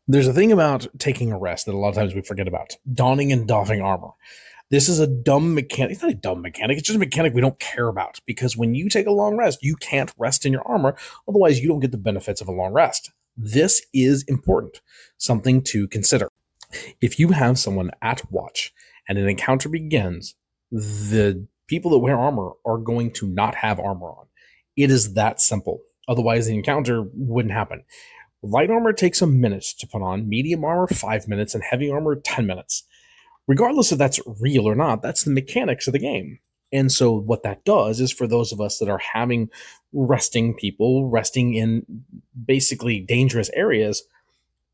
There's a thing about taking a rest that a lot of times we forget about: donning and doffing armor. This is a dumb mechanic. It's not a dumb mechanic. It's just a mechanic we don't care about because when you take a long rest, you can't rest in your armor. Otherwise, you don't get the benefits of a long rest. This is important, something to consider. If you have someone at watch and an encounter begins, the people that wear armor are going to not have armor on. It is that simple. Otherwise, the encounter wouldn't happen. Light armor takes a minute to put on, medium armor 5 minutes, and heavy armor 10 minutes. Regardless if that's real or not, that's the mechanics of the game. And so, what that does is for those of us that are having resting people, resting in basically dangerous areas,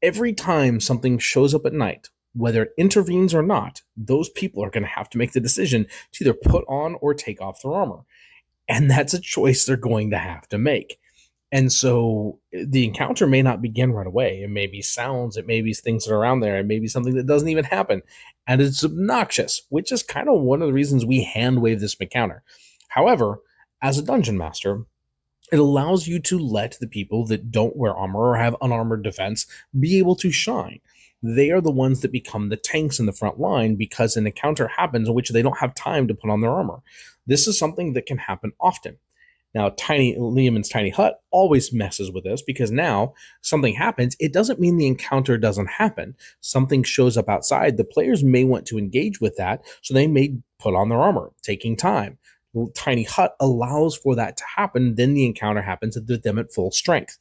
every time something shows up at night, whether it intervenes or not, those people are going to have to make the decision to either put on or take off their armor. And that's a choice they're going to have to make. And so the encounter may not begin right away. It may be sounds, it may be things that are around there, it may be something that doesn't even happen. And it's obnoxious, which is kind of one of the reasons we hand wave this encounter. However, as a dungeon master, it allows you to let the people that don't wear armor or have unarmored defense be able to shine. They are the ones that become the tanks in the front line because an encounter happens in which they don't have time to put on their armor. This is something that can happen often. Now, Tiny Liamon's tiny hut always messes with this because now something happens. It doesn't mean the encounter doesn't happen. Something shows up outside. The players may want to engage with that, so they may put on their armor, taking time. Tiny hut allows for that to happen. Then the encounter happens with them at full strength.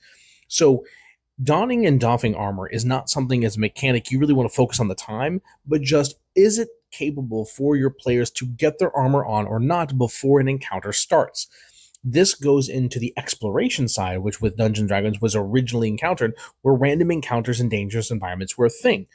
So donning and doffing armor is not something as a mechanic you really want to focus on the time, but just is it capable for your players to get their armor on or not before an encounter starts? This goes into the exploration side, which with Dungeons and Dragons was originally encountered, where random encounters in dangerous environments were a thing.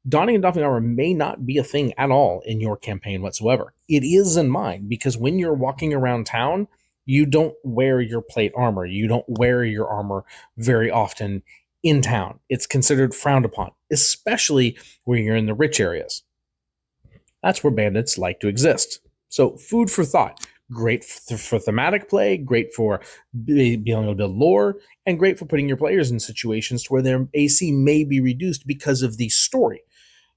Donning and doffing armor may not be a thing at all in your campaign whatsoever. It is in mine because when you're walking around town, you don't wear your plate armor. You don't wear your armor very often in town. It's considered frowned upon, especially where you're in the rich areas. That's where bandits like to exist. So, food for thought. Great for thematic play, great for being able to build lore, and great for putting your players in situations where their AC may be reduced because of the story.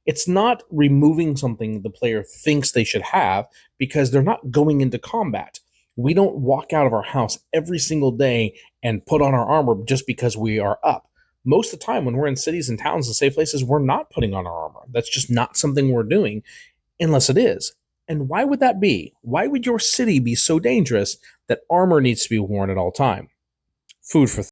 It's not removing something the player thinks they should have because they're not going into combat. We don't walk out of our house every single day and put on our armor just because we are up. Most of the time, when we're in cities and towns and safe places, we're not putting on our armor. That's just not something we're doing unless it is. And why would that be? Why would your city be so dangerous that armor needs to be worn at all time? Food for